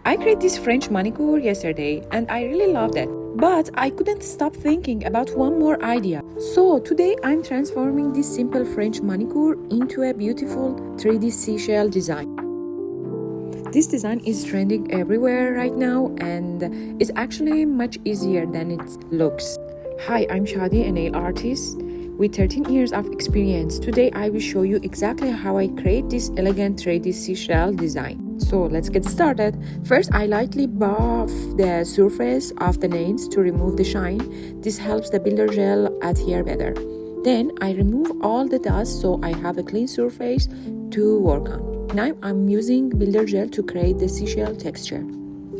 I created this French manicure yesterday and I really loved it. But I couldn't stop thinking about one more idea. So today I'm transforming this simple French manicure into a beautiful 3D seashell design. This design is trending everywhere right now and it's actually much easier than it looks. Hi, I'm Shadi, a nail artist with 13 years of experience. Today I will show you exactly how I create this elegant 3D seashell design. So let's get started. First, I lightly buff the surface of the nails to remove the shine. This helps the builder gel adhere better. Then I remove all the dust so I have a clean surface to work on. Now I'm using builder gel to create the seashell texture.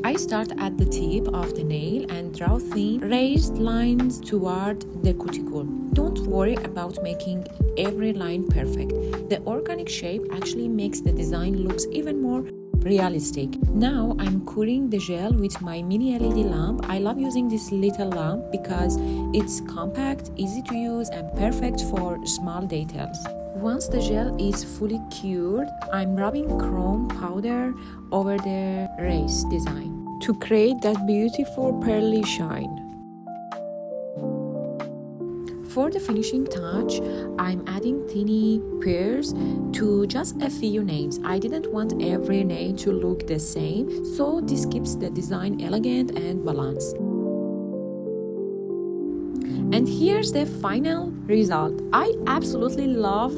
I start at the tip of the nail and draw thin, raised lines toward the cuticle. Don't worry about making every line perfect. The organic shape actually makes the design looks even more realistic. Now I'm curing the gel with my mini LED lamp. I love using this little lamp because it's compact, easy to use, and perfect for small details. Once the gel is fully cured, I'm rubbing chrome powder over the raised design to create that beautiful pearly shine. For the finishing touch, I'm adding tiny pears to just a few nails. I didn't want every nail to look the same, so this keeps the design elegant and balanced. And here's the final result. I absolutely love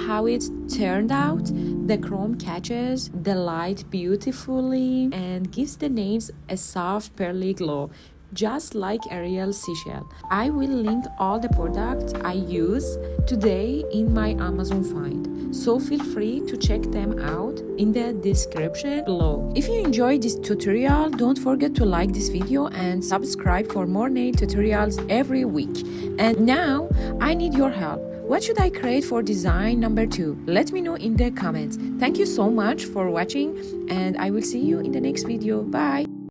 how it turned out. The chrome catches the light beautifully and gives the nails a soft pearly glow, just like a real seashell. I will link all the products I use today in my Amazon find, so feel free to check them out in the description below. If you enjoyed this tutorial, don't forget to like this video and subscribe for more nail tutorials every week. And now I need your help. What should I create for design number 2? Let me know in the comments. Thank you so much for watching and I will see you in the next video. Bye!